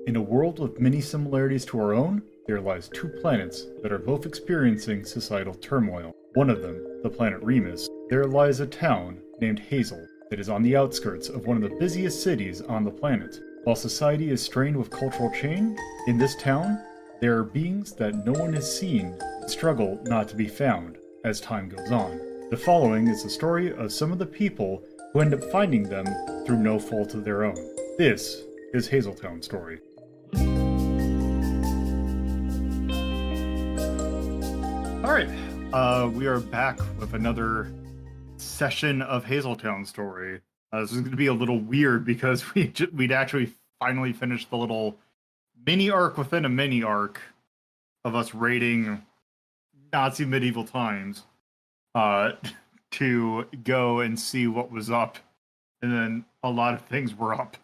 In a world with many similarities to our own, there lies two planets that are both experiencing societal turmoil. One of them, the planet Remus, there lies a town named Hazel that is on the outskirts of one of the busiest cities on the planet. While society is strained with cultural change, in this town, there are beings that no one has seen and struggle not to be found as time goes on. The following is the story of some of the people who end up finding them through no fault of their own. This is Hazeltown Story. Alright, we are back with another session of Hazeltown Story. This is going to be a little weird because we'd actually finally finished the little mini arc within a mini arc of us raiding Nazi medieval times to go and see what was up, and then a lot of things were up.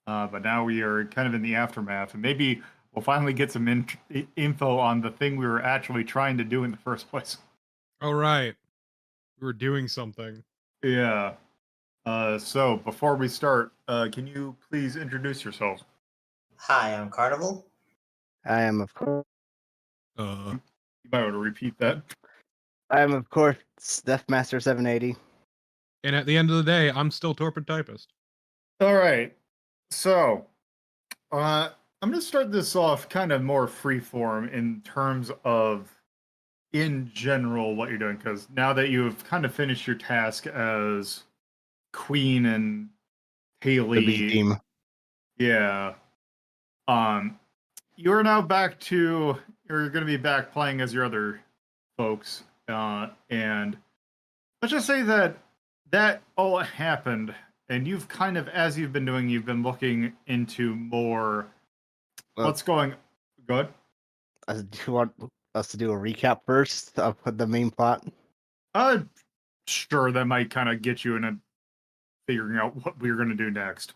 But now we are kind of in the aftermath, and maybe we'll finally get some info on the thing we were actually trying to do in the first place. Oh, right. We were doing something. Yeah. So before we start, can you please introduce yourself? Hi, I'm Carnival. I am, of course. You might want to repeat that. I am, of course, Deathmaster 780. And at the end of the day, I'm still TorpidTypist. All right. So, I'm going to start this off kind of more freeform in terms of, in general, what you're doing. Because now that you've kind of finished your task as Queen and Haley, The B team. yeah, you're now back to. You're going to be back playing as your other folks, and let's just say that all happened. And you've kind of, as you've been doing, you've been looking into more what's going. Good. Do you want us to do a recap first of the main plot? Sure. That might kind of get you in figuring out what we're going to do next.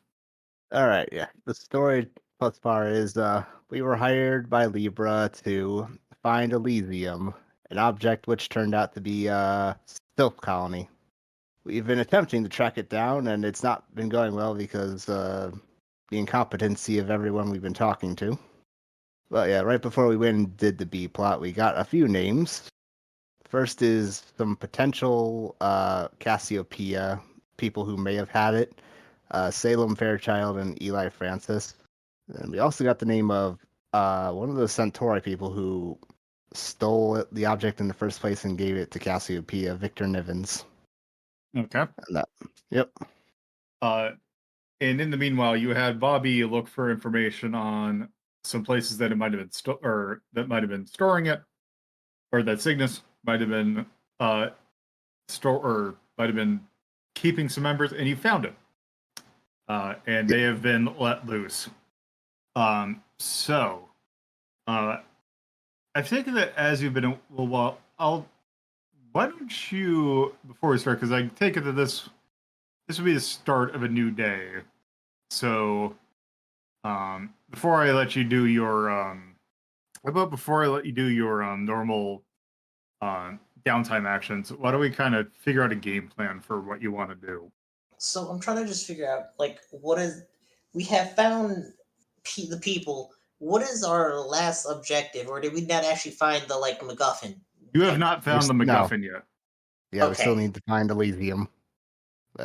All right, yeah. The story thus far is we were hired by Libra to find Elysium, an object which turned out to be a stealth colony. We've been attempting to track it down, and it's not been going well because the incompetency of everyone we've been talking to. But yeah, right before we went and did the B plot, we got a few names. First is some potential Cassiopeia, people who may have had it, Salem Fairchild and Eli Francis. And we also got the name of one of the Centauri people who stole the object in the first place and gave it to Cassiopeia, Victor Nivens. Okay. Yep. And in the meanwhile, you had Bobby look for information on some places that it might have been that might have been storing it, or that Cygnus might have been might have been keeping some members, and you found it. And they have been let loose. So, I think that as you've been, why don't you, before we start, because I take it that this would be the start of a new day. So, before I let you do your, normal, downtime actions, why don't we kind of figure out a game plan for what you want to do? So I'm trying to just figure out, we have found the people. What is our last objective, or did we not actually find the, MacGuffin? You have not found the MacGuffin yet. Yeah, Okay. We still need to find Elysium.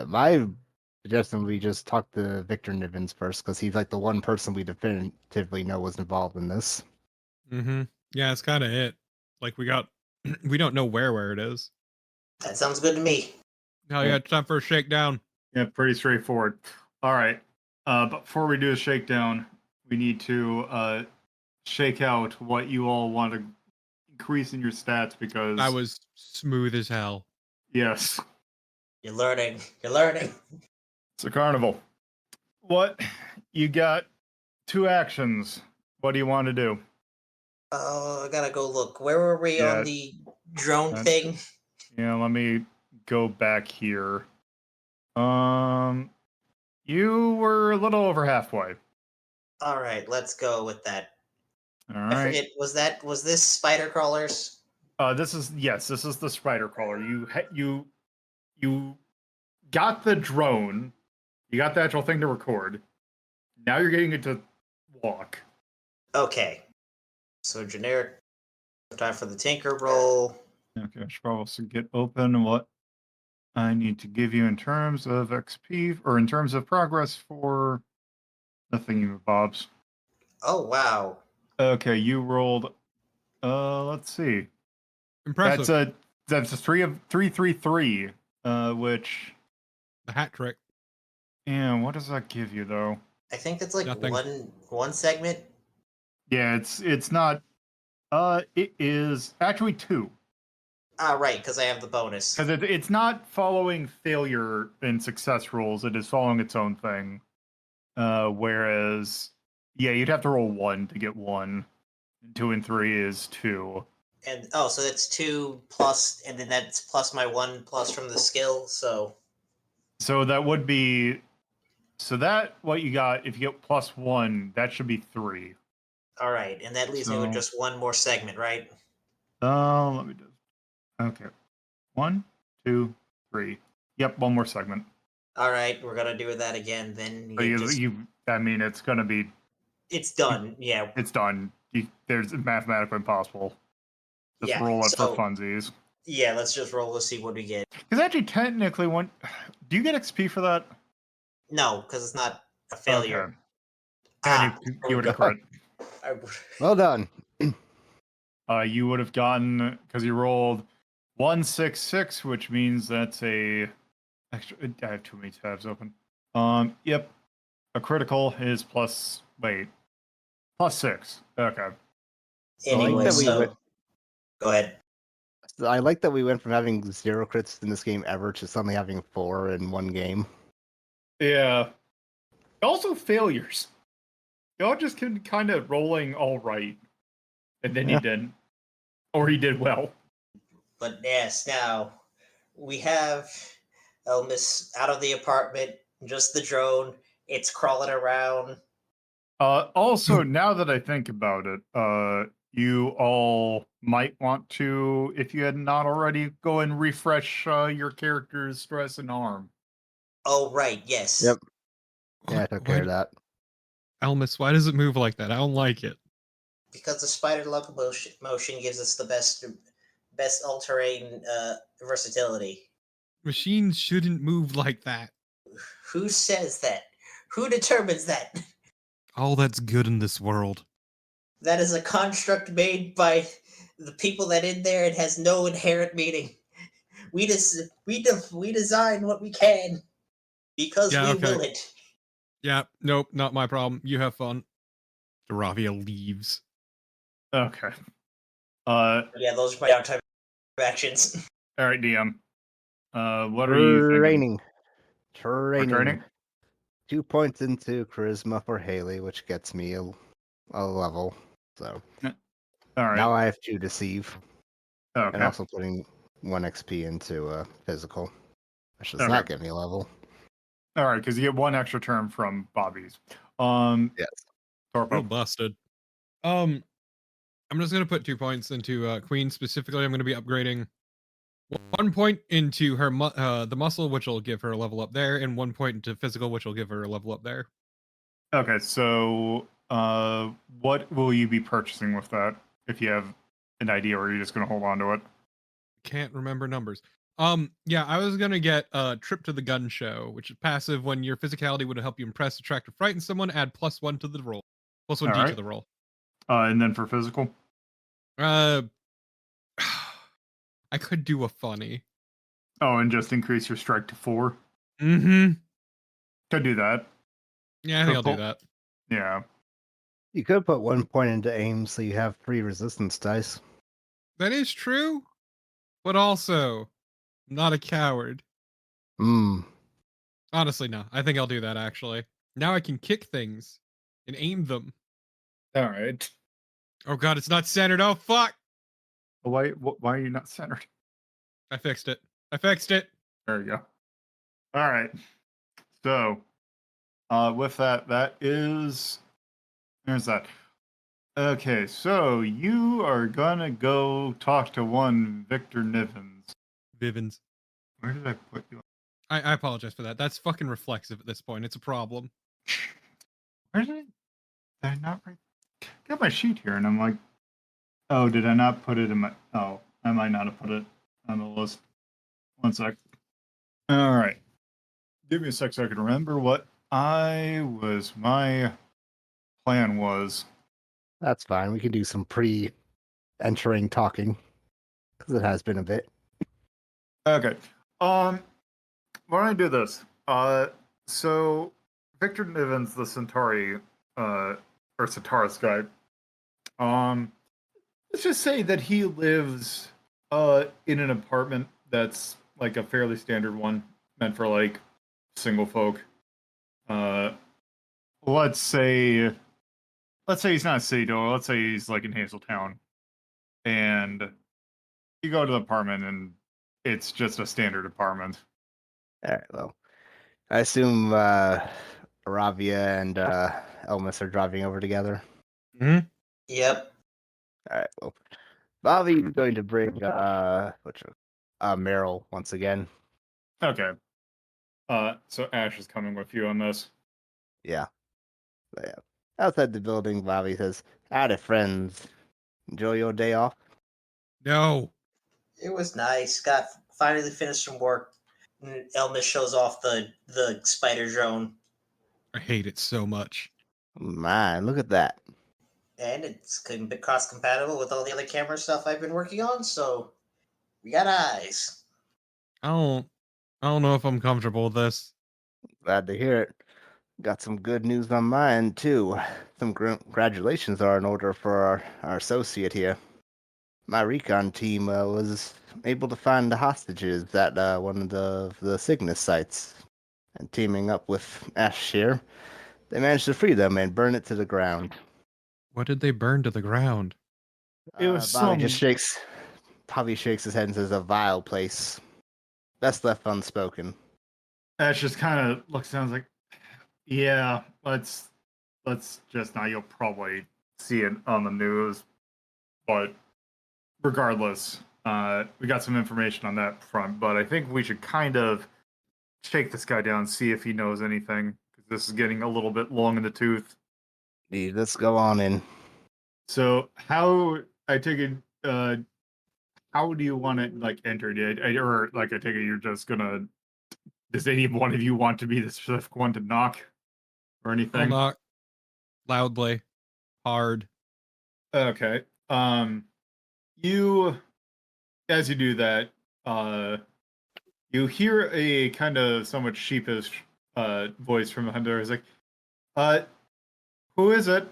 My suggestion we just talk to Victor Nivens first, because he's like the one person we definitively know was involved in this. Mm-hmm. Yeah, it's kind of it. Like we don't know where it is. That sounds good to me. Oh yeah, it's time for a shakedown. Yeah, pretty straightforward. All right. But before we do a shakedown, we need to shake out what you all want to increase in your stats, because I was smooth as hell. Yes. You're learning. So Carnival, what you got? 2 actions. What do you want to do? I gotta go look. Where were we on the drone thing? Yeah, let me go back here. You were a little over halfway. All right, let's go with that. All right. I forget. Was this spider crawlers? This is the spider crawler. You got the drone. You got the actual thing to record. Now you're getting it to walk. Okay. So generic. Time for the tinker roll. Okay, I should probably also get open what I need to give you in terms of XP or in terms of progress for the thingy-bobs. Oh wow. Okay, you rolled. Let's see. Impressive. That's a 3 of 3. Which, The hat trick. yeah, what does that give you though? I think that's like Nothing. one segment. Yeah, it's not. It is actually 2 Ah, right, because I have the bonus. because it's not following failure and success rules. It is following its own thing. Whereas, yeah, you'd have to roll 1 to get 1. 2 and 3 is 2. And oh, so that's 2 plus, and then that's plus my 1 plus from the skill. So that would be. So that what you got, if you get +1, that should be 3. All right, and that leaves me with So, just one more segment, right? let me do. Okay, 1, 2, 3. Yep, one more segment. All right, we're gonna do that again. Then So I mean, it's gonna be. it's done. Yeah, It's done. There's mathematically impossible. Just yeah. roll it for So funsies. yeah, let's just roll to see what we get. Because actually, technically, do you get XP for that? No, because it's not a failure. Okay. Ah, And there you we would have go. crit. Well done. You would have gotten, because you rolled 166, which means that's a extra. I have too many tabs open. Yep. A critical is +6. Okay. Anyway, so go ahead. I like that we went from having 0 crits in this game ever to suddenly having 4 in one game. Yeah. Also failures. Y'all just kind of rolling all right. And then Yeah. he didn't. Or he did well. But yes, now we have Elmis out of the apartment, just the drone. It's crawling around. Also, now that I think about it, you all might want to, if you had not already, go and refresh your character's stress and arm. Oh, right, yes. Yep. Yeah, I took care of that. Elmis, why does it move like that? I don't like it. Because the spider locomotion gives us the best all-terrain versatility. Machines shouldn't move like that. Who says that? Who determines that? All that's good in this world. That is a construct made by the people that in there. It has no inherent meaning. We design what we can because Yeah, we okay. will it. Yeah, nope, not my problem. You have fun. Daravia leaves. Okay. Yeah, those are my downtime actions. All right, DM. What are you thinking? Training. 2 points into charisma for Haley, which gets me a level. So All right. now I have 2 deceive, Okay. and also putting 1 XP into physical, which does Okay. not get me a level. All right, because you get 1 extra term from Bobby's. Yes. Real Torpo. busted. I'm just gonna put 2 points into Queen specifically. I'm gonna be upgrading 1 point into her the muscle, which will give her a level up there, and 1 point into physical, which will give her a level up there. Okay, so what will you be purchasing with that? If you have an idea, or are you just going to hold on to it? Can't remember numbers. Yeah, I was gonna get Trip to the Gun Show, which is passive when your physicality would help you impress, attract, or frighten someone. Add +1 to the roll, +1 D to the roll. And then for physical? I could do a funny. Oh, and just increase your strike to 4? Mm-hmm. Could do that. Yeah, I think I'll do that. Yeah. You could put 1 point into aim so you have 3 resistance dice. That is true, but also, I'm not a coward. Honestly, no. I think I'll do that, actually. Now I can kick things and aim them. All right. Oh god, it's not centered. Oh fuck! Why are you not centered? I fixed it. I fixed it. There you go. All right. So, with that, there's that. Okay, so you are gonna go talk to one Victor Nivens. Bivens. Where did I put you? I not write? I got my sheet here, and I'm like, oh, did I not put it in my? Oh, I might not have put it on the list. One sec. All right, give me a sec so I can remember what my plan was. That's fine. We can do some pre-entering talking because it has been a bit. Okay. Why don't I do this? So Victor Nivens, the Centauri, or Centaurus guy. Let's just say that he lives, in an apartment that's like a fairly standard one, meant for like single folk. Uh, let's say, he's not a city dweller. Let's say he's like in Hazeltown, and you go to the apartment, and it's just a standard apartment. All right. Well, I assume Aravia and Elmas are driving over together. Yep. All right. Well, Bobby's going to bring Meryl once again. Okay. So Ash is coming with you on this. Yeah. So, yeah. Outside the building, Bobby says, "Howdy, friends. Enjoy your day off." No. It was nice. Got finally finished some work. And Elmis shows off the spider drone, I hate it so much. Man, look at that. and it's cross compatible with all the other camera stuff I've been working on. So we got eyes. I don't know if I'm comfortable with this. Glad to hear it. Got some good news on my end, too. Some congratulations are in order for our associate here. My recon team was able to find the hostages at one of the Cygnus sites. And teaming up with Ash here, they managed to free them and burn it to the ground. What did they burn to the ground? It was Bobby shakes his head and says, "A vile place. Best left unspoken." Ash just kind of looks down and is like, yeah, let's just not. You'll probably see it on the news, but regardless, we got some information on that front. But I think we should kind of shake this guy down, see if he knows anything, because this is getting a little bit long in the tooth. Let's go on in. So, how I take it? How do you want it like entered? Or like I take it you're just gonna. Does any one of you want to be the specific one to knock or I'll anything? knock loudly, hard. Okay. You, as you do that, you hear a kind of somewhat sheepish voice from behind there. It's like, who is it?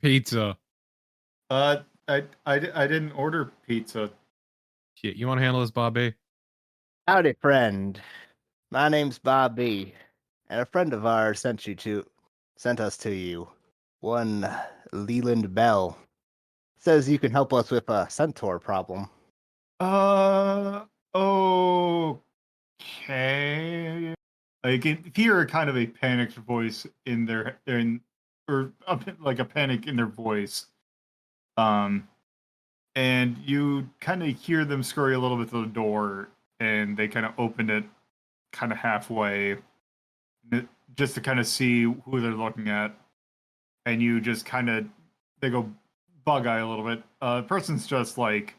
Pizza. I didn't order pizza. Shit, you want to handle this, Bobby? Howdy, friend. My name's Bobby, and a friend of ours sent us to you. One Leland Bell says you can help us with a centaur problem. Okay. I can hear kind of a panicked voice in their like a panic in their voice. And you kind of hear them scurry a little bit to the door, and they kind of open it kind of halfway just to kind of see who they're looking at. And you just they go bug eye a little bit. The person's just like,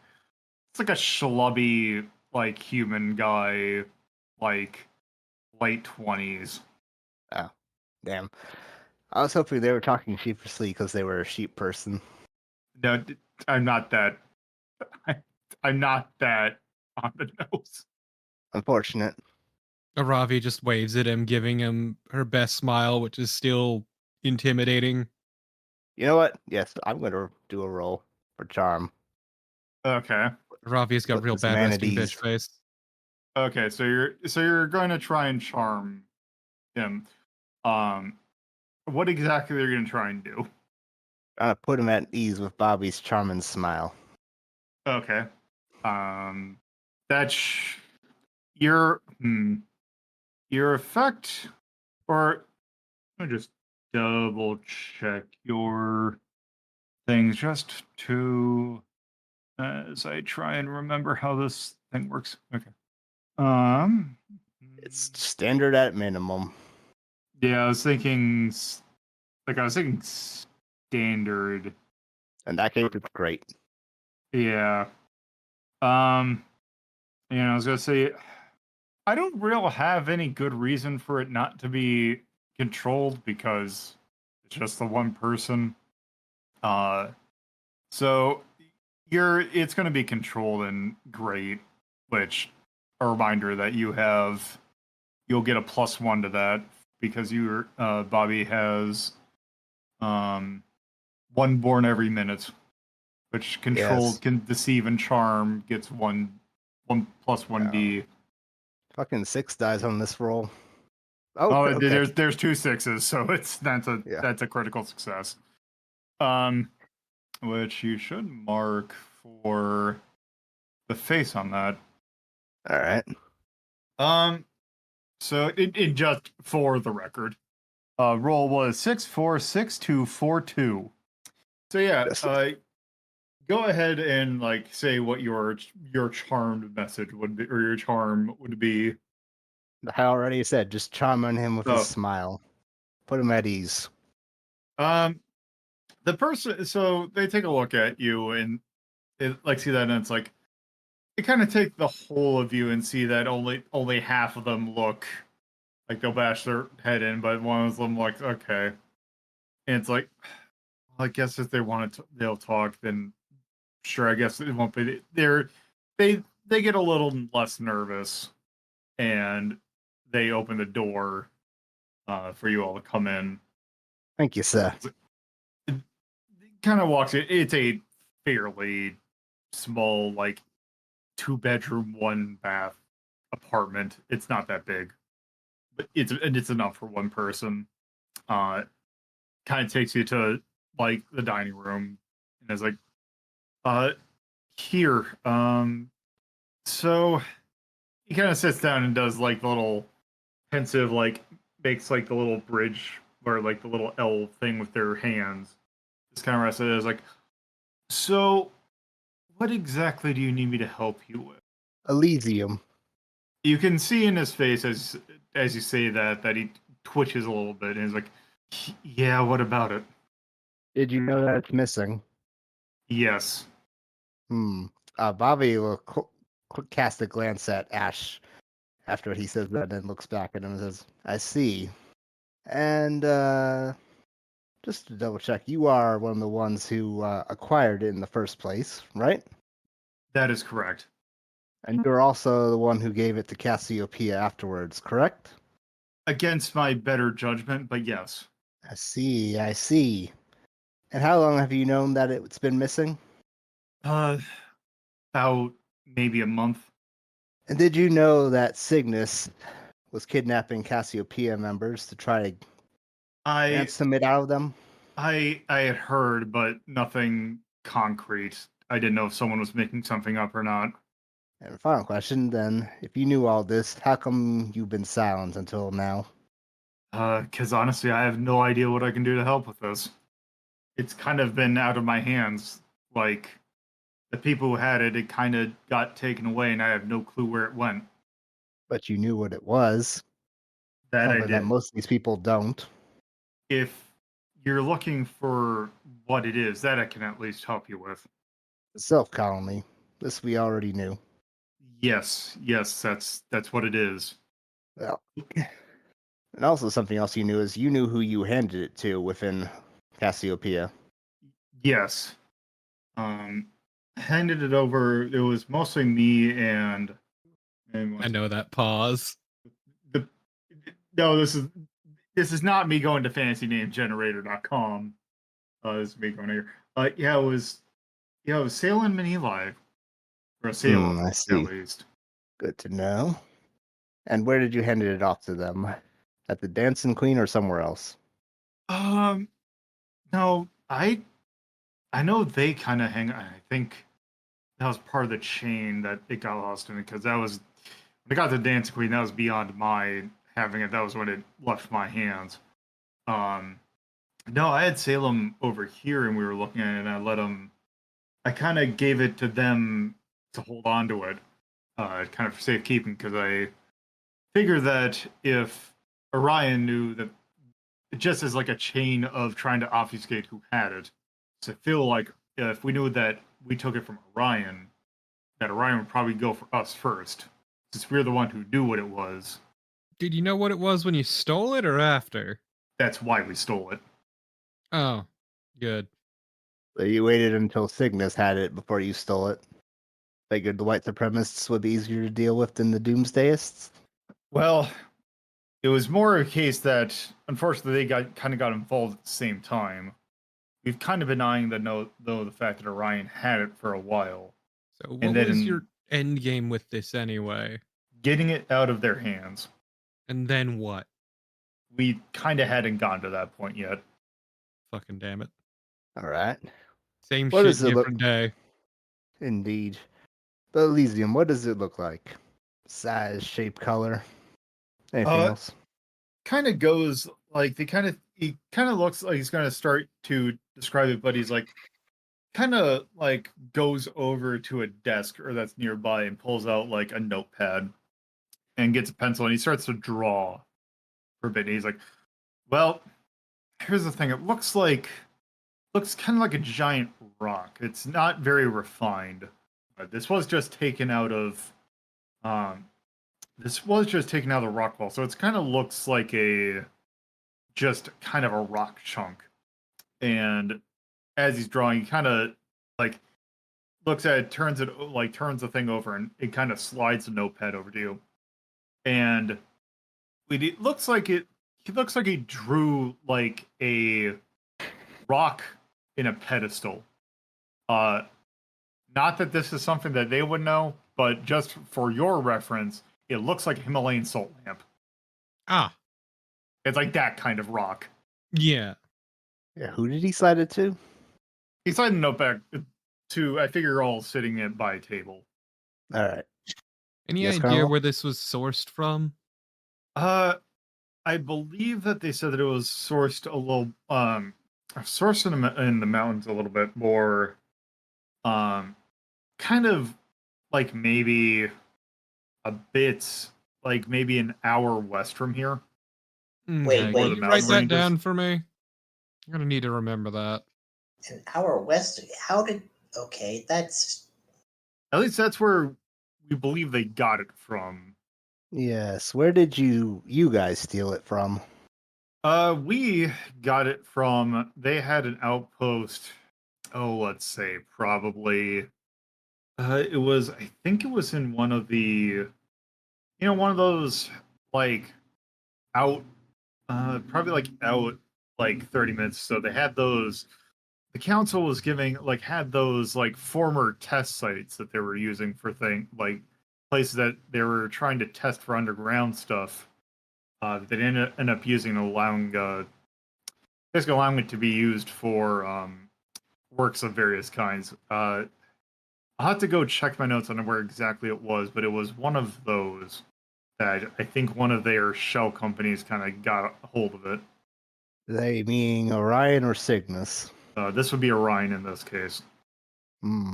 it's like a schlubby, like human guy, like late 20s. Oh, damn. I was hoping they were talking sheepishly because they were a sheep person. No, I'm not that. I'm not that on the nose. Unfortunate. Aravi just waves at him, giving him her best smile, which is still intimidating. You know what? Yes, I'm going to do a roll for charm. Okay. Aravi's got Put real this bad man at resting ease. bitch face. Okay, so you're going to try and charm him. What exactly are you going to try and do? Put him at ease with Bobby's charming smile. Okay. That's your effect, or let me just double check your things just to as I try and remember how this thing works. Okay. It's standard at minimum. Yeah, I was thinking standard. In that case, it's great. Yeah. I was gonna say, I don't really have any good reason for it not to be controlled because it's just the one person. So it's gonna be controlled and great, which a reminder that you'll get a +1 to that because Bobby has one born every minute, which controlled Yes. can deceive and charm gets one +1D. Fucking 6 dies on this roll. Oh, Oh, okay. there's 2 6s, so Yeah. that's a critical success. Which you should mark for the face on that. All right. So it just for the record, roll was 6 4 6 2 4 2. So yeah, Yes. go ahead and like say what your charmed message would be, or your charm would be. I already said, just charm on him with Oh. his smile. Put him at ease. The person, so they take a look at you and see that, and it's like they kind of take the whole of you and see that only half of them look like they'll bash their head in, but one of them like okay, and it's like, well, I guess if they want to, they'll talk. Then sure, I guess it won't be. They get a little less nervous, and they open the door for you all to come in. Thank you, sir. It kind of walks in. It's a fairly small, like 2-bedroom, 1-bath apartment. It's not that big, but it's enough for one person. Kind of takes you to like the dining room, and is like, here. So he kind of sits down and does like the little pensive, like makes like the little bridge or like the little L thing with their hands. Just kind of rests it as like, so what exactly do you need me to help you with? Elysium. You can see in his face as you say that he twitches a little bit and is like, yeah, what about it? Did you know that it's missing? Yes. Bobby will cast a glance at Ash after he says that, and then looks back at him and says, I see. And just to double check, you are one of the ones who acquired it in the first place, right? That is correct. And you're also the one who gave it to Cassiopeia afterwards, correct? Against my better judgment, but yes. I see. And how long have you known that it's been missing? About maybe a month. And did you know that Cygnus was kidnapping Cassiopeia members to try to ransom it out of them? I had heard, but nothing concrete. I didn't know if someone was making something up or not. And final question, then, if you knew all this, how come you've been silent until now? Because honestly, I have no idea what I can do to help with this. It's kind of been out of my hands. Like, the people who had it kind of got taken away, and I have no clue where it went. But you knew what it was. That I Something did. that most of these people don't. If you're looking for what it is, that I can at least help you with. The self-colony. This we already knew. Yes, that's what it is. Well, and also something else you knew is you knew who you handed it to within Cassiopeia. Yes. Handed it over. It was mostly me and I know that pause. No, this is not me going to fantasynamegenerator.com. This is me going here. It was Salem and Eli. Or Salem, I see. at least. Good to know. And where did you hand it off to them? At the Dancing Queen or somewhere else? No, I know they kind of hang. I think that was part of the chain that it got lost in, because that was when it got to Dancing Queen. That was beyond my having it. That was when it left my hands. No, I had Salem over here, and we were looking at it, and I let them. I kind of gave it to them to hold on to it, kind of for safekeeping, because I figure that if Orion knew that just as like a chain of trying to obfuscate who had it. So I feel like if we knew that we took it from Orion, that Orion would probably go for us first, since we're the one who knew what it was. Did you know what it was when you stole it or after? That's why we stole it. Oh, good. So you waited until Cygnus had it before you stole it. Figured the white supremacists would be easier to deal with than the doomsdayists. Well, it was more a case that unfortunately they kind of got involved at the same time. We've kind of been eyeing the fact that Orion had it for a while. So what And then was your end game with this anyway? getting it out of their hands. And then what? We kind of hadn't gotten to that point yet. Fucking damn it. All right. Same What shit, does it look- different day. Indeed. The Elysium, what does it look like? Size, shape, color? Anything else? Kind of goes like he kind of looks like he's going to start to describe it, but he's like kind of like goes over to a desk or that's nearby and pulls out like a notepad and gets a pencil and he starts to draw for a bit. He's like, well, here's the thing. It looks kind of like a giant rock. It's not very refined. This was just taken out of the rock wall. So it kind of looks like just kind of a rock chunk. And as he's drawing, he kind of like looks at it, turns the thing over, and it kind of slides the notepad over to you. And it looks like he drew like a rock in a pedestal. Not that this is something that they would know, but just for your reference, it looks like a Himalayan salt lamp. Ah. It's like that kind of rock. Yeah. Yeah, who did he slide it to? He slid the notepad to, I figure you're all sitting by a table. All right. Any Yes, idea Carnival? where this was sourced from? I believe that they said that it was sourced in the mountains a little bit more, kind of like maybe a bit, like maybe an hour west from here. Okay. wait, Can the you mountain write that ranges. down for me? I'm gonna need to remember that. An hour west? How did... Okay, that's... At least that's where we believe they got it from. Yes. Where did you guys steal it from? We got it from, they had an outpost, let's say probably, I think it was in one of the, one of those, like, probably like out, like 30 minutes. So they had those, the council was had those, like, former test sites that they were using for places that they were trying to test for underground stuff. They ended up using allowing it to be used for works of various kinds. I'll have to go check my notes on where exactly it was, but it was one of those that I think one of their shell companies kind of got a hold of it. They meaning Orion or Cygnus? This would be Orion in this case. Hmm.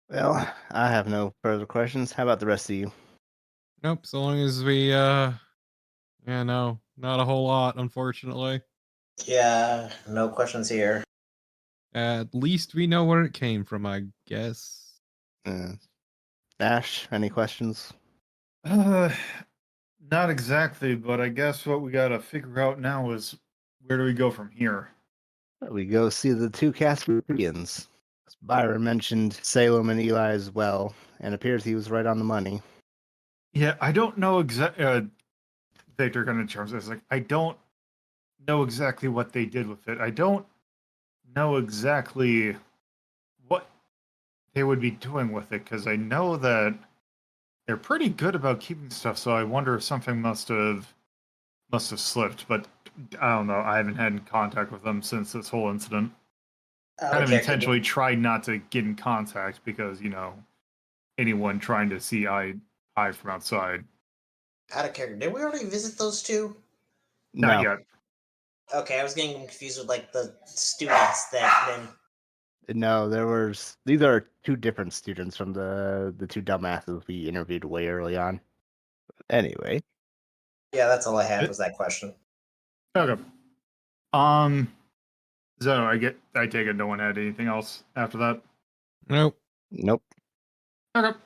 Well, I have no further questions. How about the rest of you? Nope. So long as we, yeah, no, not a whole lot, unfortunately. Yeah, no questions here. At least we know where it came from, I guess. Ash, any questions? Not exactly, but I guess what we gotta figure out now is where do we go from here? We go see the two Caspians. Byron mentioned Salem and Eli as well, and appears he was right on the money. Yeah, I don't know exactly. Victor kind of charms us like, I don't know exactly what they did with it. I don't know exactly what they would be doing with it because I know that they're pretty good about keeping stuff. So I wonder if something must have slipped. But I don't know. I haven't had contact with them since this whole incident. Kind of intentionally tried not to get in contact because anyone trying to see eye from outside. Out of character, did we already visit those two? Not yet. Okay, I was getting confused with like the students that then. No, these are two different students from the two dumbasses we interviewed way early on. Anyway. Yeah, that's all I had was that question. Okay. So I take it no one had anything else after that? Nope. Nope. Okay.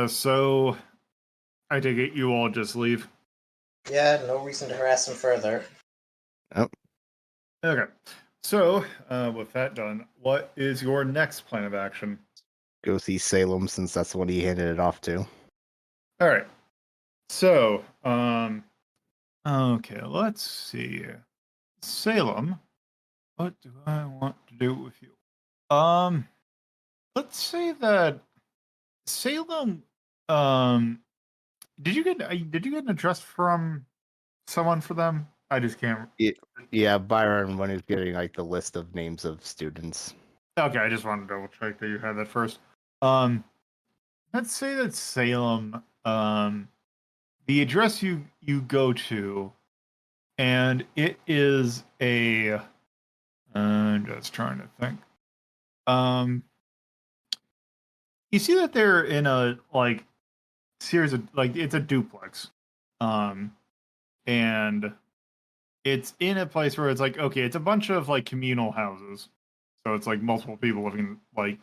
So I take it you all just leave? Yeah, no reason to harass him further. Nope. Okay. So, with that done, what is your next plan of action? Go see Salem since that's what he handed it off to. All right. So, okay, let's see. Salem, what do I want to do with you? Let's say that Salem, did you get an address from someone for them? I just can't. Yeah, Byron when he's getting like the list of names of students. Okay, I just wanted to double check that you had that first. Let's say that Salem, the address you go to, and it is a. I'm just trying to think. You see that they're in a like series of like it's a duplex, and it's in a place where it's like okay, it's a bunch of like communal houses, so it's like multiple people living like.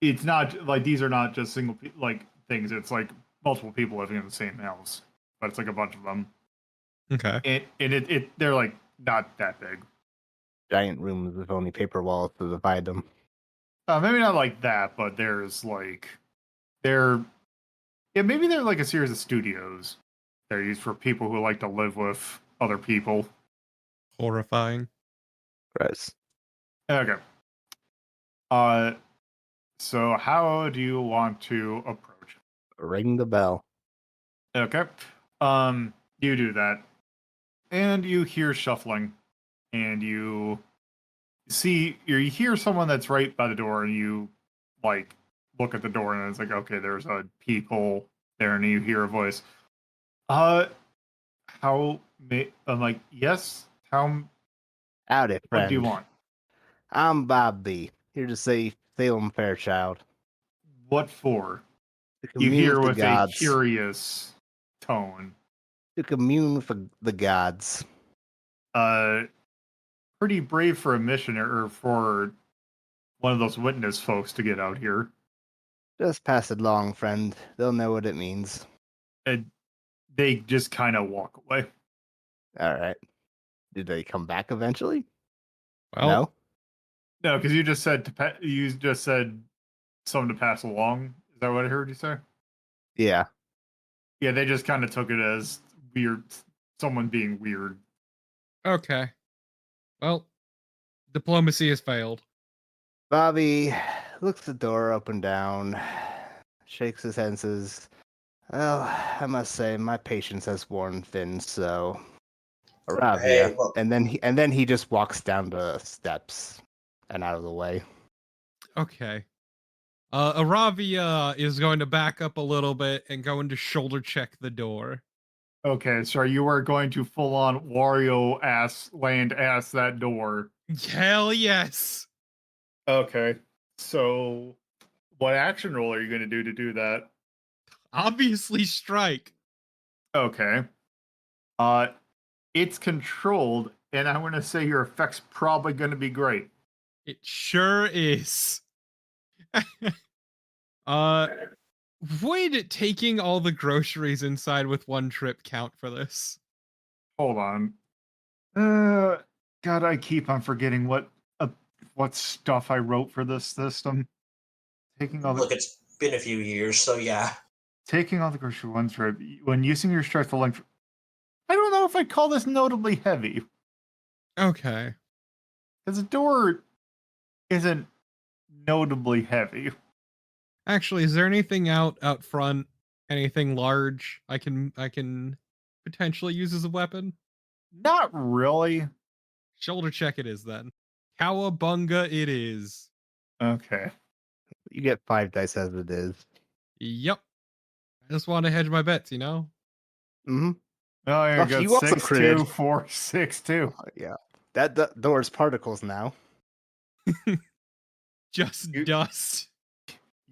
It's not like these are not just single like things. It's like multiple people living in the same house, but it's like a bunch of them. Okay. And they're like not that big. Giant rooms with only paper walls to divide them. Maybe not like that, but there's like maybe they're like a series of studios. They're used for people who like to live with other people. Horrifying. Gross. Okay. So how do you want to approach it? Ring the bell. Okay. You do that. And you hear shuffling. And you hear someone that's right by the door, and you like look at the door, and it's like, okay, there's a people there, and you hear a voice. I'm like, yes. Howdy, What friend. do you want? I'm Bob B. Here to say Salem Fairchild. What for? To You commune hear with the with a gods. curious tone. To commune with the gods. Pretty brave for a missioner or for one of those witness folks to get out here. Just pass it along, friend. They'll know what it means. And they just kind of walk away. All right. Did they come back eventually? Well, No. No, because you just said something to pass along. Is that what I heard you say? Yeah. Yeah, they just kind of took it as weird, someone being weird. okay. Well, diplomacy has failed. Bobby looks the door up and down, shakes his head and says, well, I must say my patience has worn thin, so Aravia. Hey, well, And then he just walks down the steps and out of the way. Okay. Aravia is going to back up a little bit and going to shoulder check the door. Okay, so you are going to full on Wario land ass that door. Hell yes. Okay, so what action roll are you going to do that? Obviously strike. Okay. It's controlled, and I'm going to say your effect's probably going to be great. It sure is. Would taking all the groceries inside with one trip count for this? Hold on. God, I keep on forgetting what stuff I wrote for this system. look, it's been a few years, so yeah. Taking all the grocery one trip when using your strength length. I don't know if I'd call this notably heavy. Okay. Because the door isn't notably heavy. Actually, is there anything out front? Anything large I can potentially use as a weapon? Not really. Shoulder check it is then. Cowabunga it is. Okay. You get 5 dice as it is. Yep. I just want to hedge my bets, you know? Mm-hmm. Oh, yeah, Look, got you also 6, 2, critted. 4, 6, 2. Yeah. That door's particles now. Just You- dust.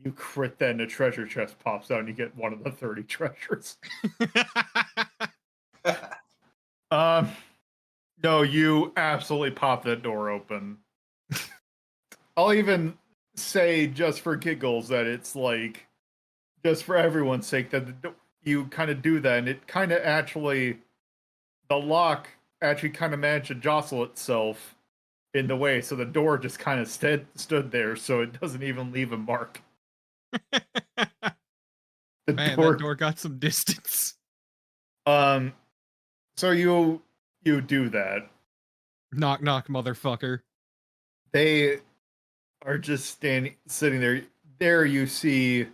You crit that and a treasure chest pops out and you get one of the 30 treasures. No, you absolutely pop that door open. I'll even say, just for giggles, that it's like, just for everyone's sake, that you kind of do that, and it kind of actually, the lock actually kind of managed to jostle itself in the way, so the door just kind of stood there, so it doesn't even leave a mark. The Man, door, that door got some distance. so you do that. Knock, knock, motherfucker. They are just sitting there. There you see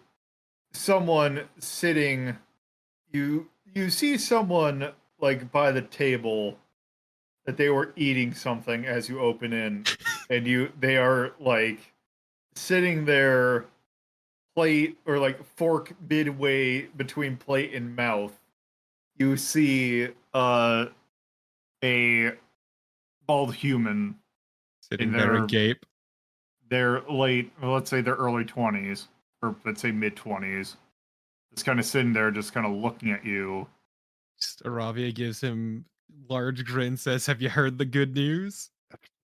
someone sitting. You see someone like by the table that they were eating something as you open in, and they are like sitting there, plate or like fork midway between plate and mouth. You see a bald human Sitting in there agape. their late, well, let's say their early 20s, or let's say mid 20s, just kind of sitting there, just kind of looking at you. Aravia gives him large grin, says, "Have you heard the good news?"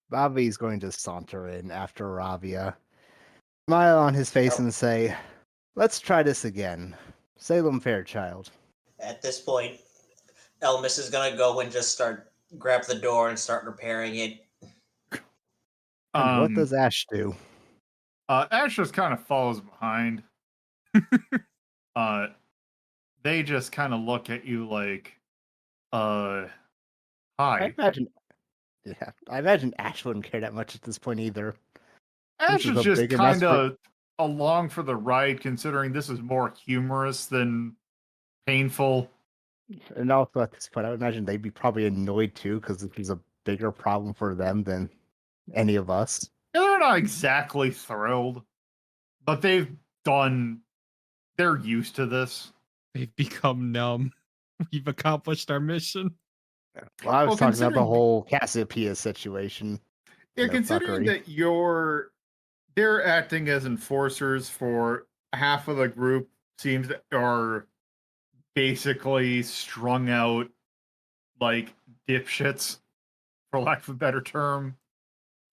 Bobby's going to saunter in after Ravia, smile on his face, and say, "Let's try this again. Salem Fairchild." At this point, Elmis is gonna go and just grab the door and start repairing it. And what does Ash do? Ash just kind of follows behind. They just kind of look at you like, I hi. imagine Ash wouldn't care that much at this point either. Ash This is is a just big enough kind of along for the ride, considering this is more humorous than painful. And also at this point, I would imagine they'd be probably annoyed too, because this is a bigger problem for them than any of us. They're not exactly thrilled, but they're used to this. They've become numb. We've accomplished our mission. Well, I was Well, talking about the considering- whole Cassiopeia situation. Yeah, No considering fuckery. that they're acting as enforcers for half of the group, seems that are basically strung out like dipshits, for lack of a better term.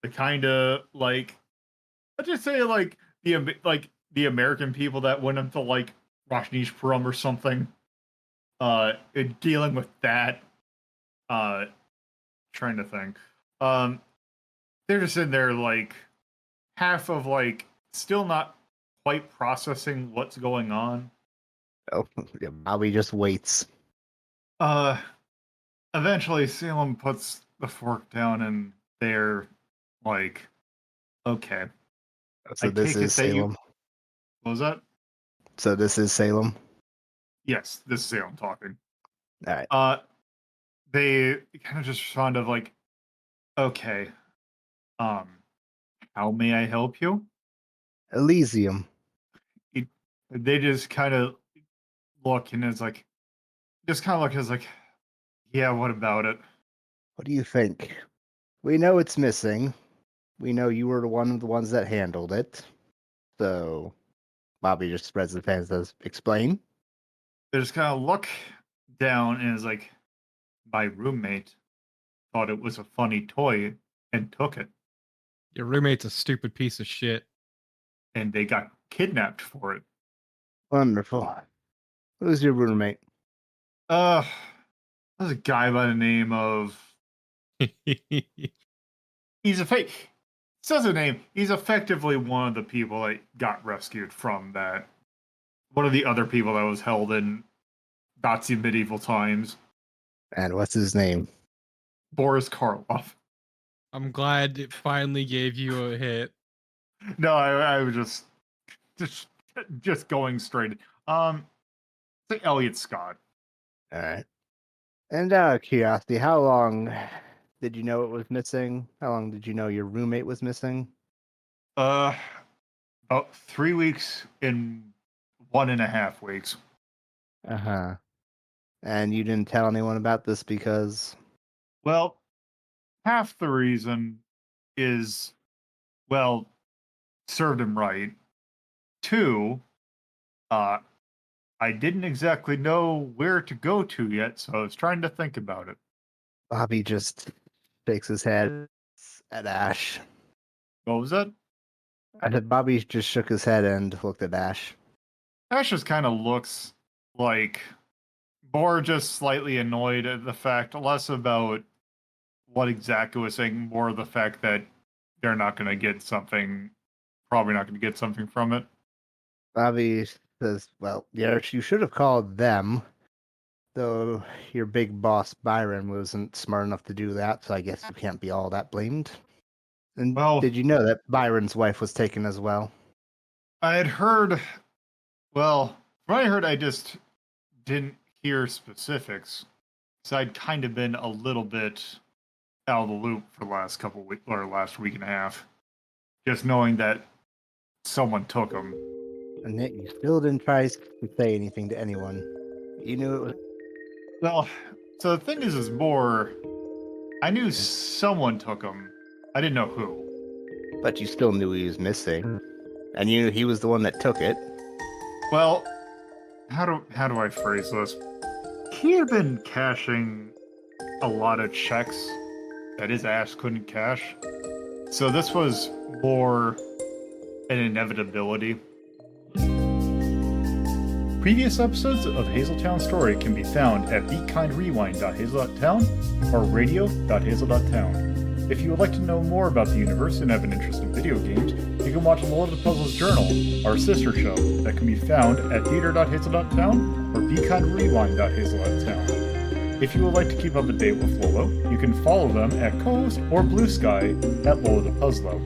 The kind of like, let's just say like the American people that went into like Rajneeshpuram or something, dealing with that. Trying to think. They're just in there like half of like still not quite processing what's going on. Oh, yeah, Bobby just waits. Eventually Salem puts the fork down and they're like, okay. So I this take is it that Salem. What was that? So this is Salem. Yes, this is Salem talking. All right. They kind of just respond of like, okay, how may I help you? Elysium. They just kind of look and it's like, just kind of look as like, yeah, what about it? What do you think? We know it's missing. We know you were one of the ones that handled it. So Bobby just spreads his hands and says, "Explain." They just kind of look down and is like, my roommate thought it was a funny toy and took it, Your roommate's a stupid piece of shit. and they got kidnapped for it. Wonderful. Who's your roommate? There's a guy by the name of, he's a fake. Says a name. He's effectively one of the people that got rescued from that. One of the other people that was held in Nazi medieval times. And what's his name? Boris Karloff. I'm glad it finally gave you a hit. No, I was just going straight. Say Elliot Scott. All right. And out of curiosity, how long did you know it was missing? How long did you know your roommate was missing? About 3 weeks and 1.5 weeks. Uh-huh. And you didn't tell anyone about this because... Well, half the reason is, well, served him right. 2, I didn't exactly know where to go to yet, so I was trying to think about it. Bobby just shakes his head at Ash. What was that? I said Bobby just shook his head and looked at Ash. Ash just kind of looks like more just slightly annoyed at the fact, less about what exactly was saying, more the fact that they're not going to get something, probably not going to get something from it. Bobby says, well, yeah, you should have called them. Though your big boss Byron wasn't smart enough to do that, so I guess you can't be all that blamed. And Well, did you know that Byron's wife was taken as well? I had heard, well, from what I heard, I just didn't hear specifics. So I'd kind of been a little bit out of the loop for the last couple weeks, or last week and a half. Just knowing that someone took him. And yet you still didn't try to say anything to anyone. You knew it was... Well, so the thing is more, I knew someone took him. I didn't know who. But you still knew he was missing. And you knew he was the one that took it. Well, how do I phrase this? He had been cashing a lot of checks that his ass couldn't cash. So this was more an inevitability. Previous episodes of Hazeltown Story can be found at BeKindRewind.hazel.town or radio.hazel.town. If you would like to know more about the universe and have an interest in video games, you can watch LoloDePuzlo's Journal, our sister show, that can be found at theater.hazel.town or BeKindRewind.hazel.town. If you would like to keep up to date with Lolo, you can follow them at cohost or BlueSky at LoloDePuzlo.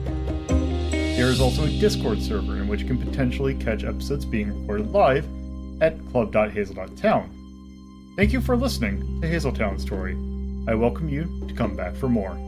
There is also a Discord server in which you can potentially catch episodes being recorded live at club.hazel.town. Thank you for listening to Hazeltown Story. I welcome you to come back for more.